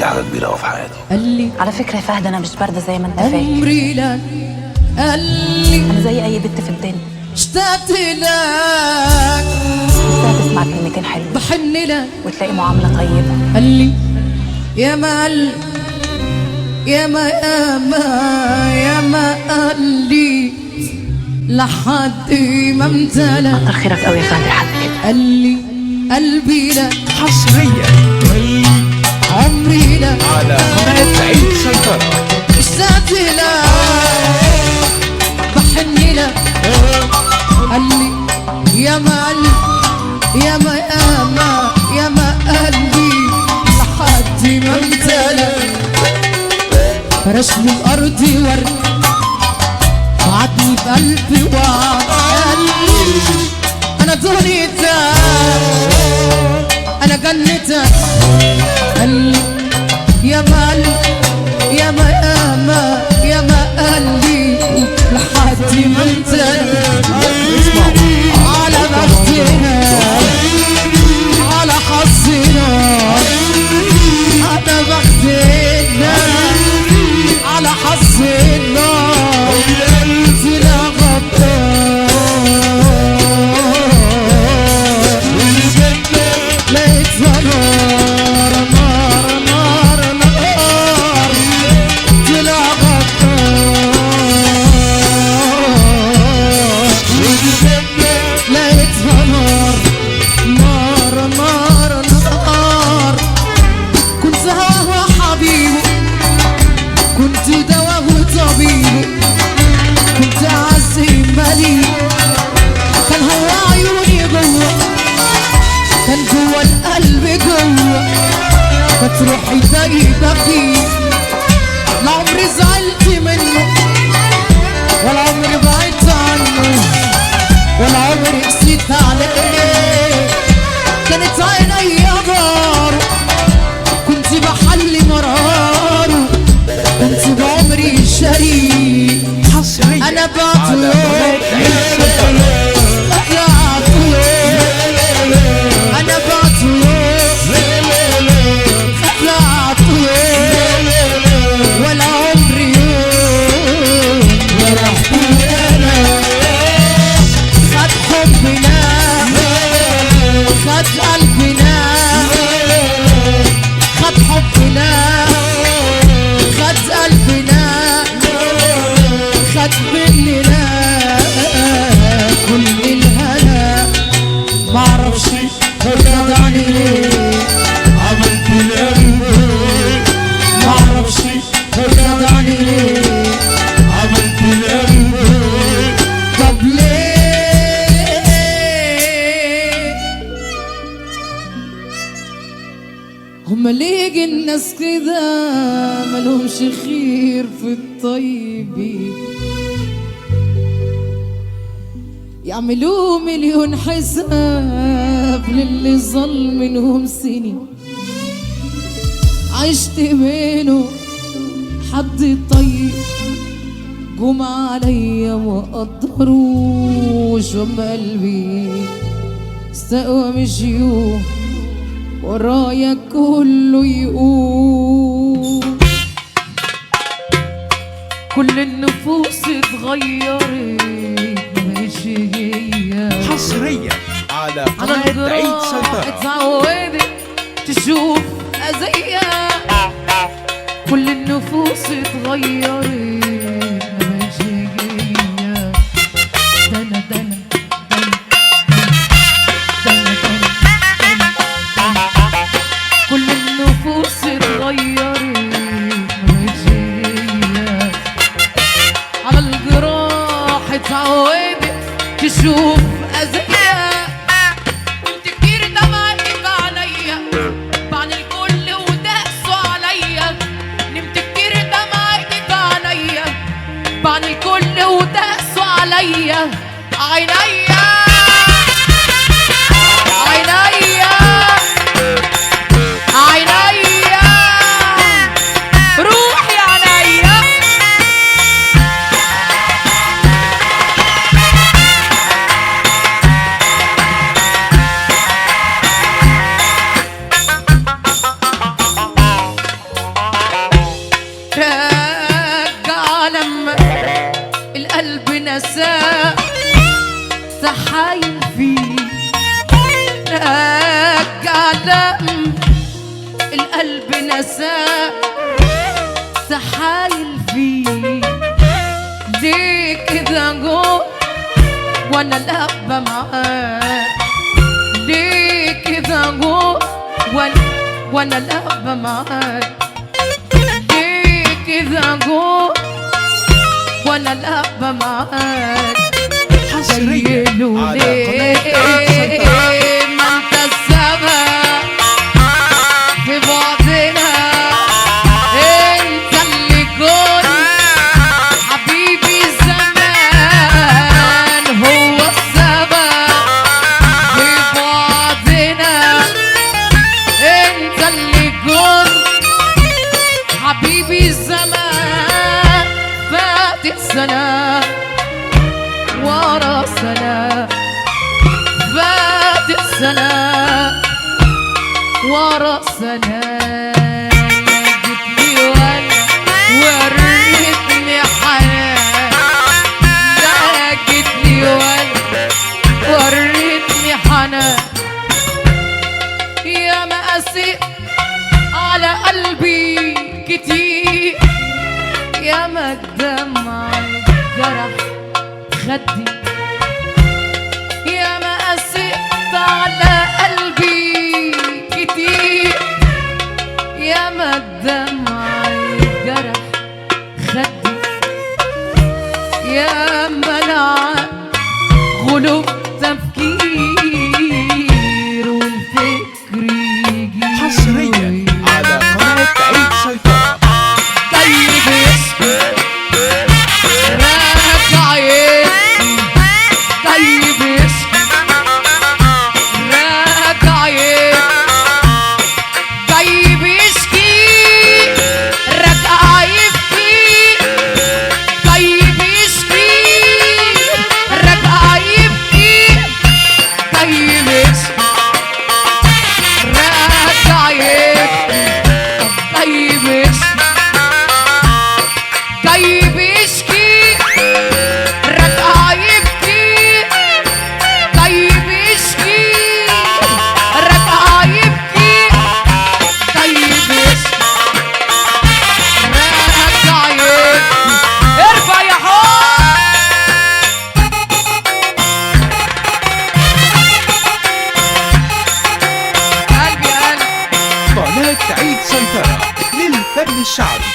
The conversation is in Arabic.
فاتك حاجة كبيرة أوي في حياتي. قال لي على فكرة يا فهد، أنا مش باردة زي ما أنت فاكر. عمري لك، قال لي أنا زي أي بنت في الدنيا، اشتقت لك، نفسها تسمع كلمتين حلوة بحن لك، وتلاقي معاملة طيبة. قال لي يا ما قال، يا ما يا ما يا ما قال لي لحد ما امتلأ. كتر خيرك قوي يا فهد لحد كده. قال لي قلبي لك حصريا عمري لك على قناة عيد سيطرة. اشتقت لك بحن لك، قال لي يا ما قال، يا ما يا ما يا ما قال لي لحد ما امتلأ. فرشني بأرضي ورد وعدني بقلبي وعد، قال لي أنا دنيتك أنا جنتك. قال لي يا ما قال، يا ما يا ما يا ما قال لي لحد ما امتلأ. على بختنا على حظنا، على بختنا على حظنا، طلع غدار. لقيتها نار نار نار نار، طلع غدار. لقيتها نار نار نار نار. كنت هوا حبيبه، كنت دواه طبيبه، كنت عزي مالي. كان هو عيوني جوه، كان جوه القلب جوه، كانت روحي دايبه فيه. لا عمري زعلت منه ولا عمري بعدت عنه ولا عمري قسيت عليه. كانت عينيا داره، كنت بحلي مراره، كنت بعمري شريك. حصريا أنا على بعطيه قناة عيد سيطرة. أنا بعطيه ولا عمري يوم فرحت أنا. خد حبنا خد قلبنا، خد حبنا خد قلبنا، خد مننا كل الهنا. معرفش خدعني ليه، عملت القلب معرفش خدعني ليه، عملت القلب. طب ليه؟ هما ليه يجي الناس كده ملهمش خير في الطيبين، يعملوا مليون حساب للي ظل منهم سنين. عشت بينه حد طيب، جم عليا ما قدروش، وما قلبي استقوى مشيوا ورايا كله يقول. كل النفوس اتغيرت مش هي، حصريا على على قناة عيد الجراح سيطرة. اتعودت تشوف أذية. كل النفوس اتغيرت مش هي. دنا دنا كل النفوس اتغيرت مش هي. على الجراح اتعودت تشوف أذية. كنت كتير دمعت عليا بعد الكل وداسوا عليا. نمت كتير دمعت عليا بعد الكل وداسوا عليا. عينيا عينيا عينيا روحي عينيا. لما القلب نساه تحايل فيه، رجع لما القلب نساه تحايل فيه. ليه كده جوه وانا لابه معاه؟ ليه كده جوه وانا لابه معاه؟ ليه كده جوه وانا لابه معاه؟ حصريا على ليه ما انت السبب في بعضنا؟ انت اللي كنت حبيبي زمان، هو السبب في بعضنا. انت اللي كنت حبيبي زمان، فاتت سنة ورا سنة، فاتت سنة ورا سنة. جيتني وانا وريتني حنان، لا جيتني وانا وريتني حنان. يا ما قسيت على قلبي كتير، يا ما الدمع جرح خدي، يا ما قسيت على قلبي كتير، يا ما الدمع جرح خدي، يا منع غلوب تفكير والفكر يجي. حصريا على قناة عيد سيطرة. طيب يسكت راجع يبكي، طيب يسكت راجع يبكي، طيب يشكي راجع يبكي، طيب يشكي راجع يبكي، طيب يشكي راجع يبكي، طيب يشكي طيب يشكي راجع يبكي، طيب يشكي راجع يبكي، طيب يشكي راجع يبكي. ارفع يا حب قلبي قلبي. قناة عيد سيطرة للفن الشعبي.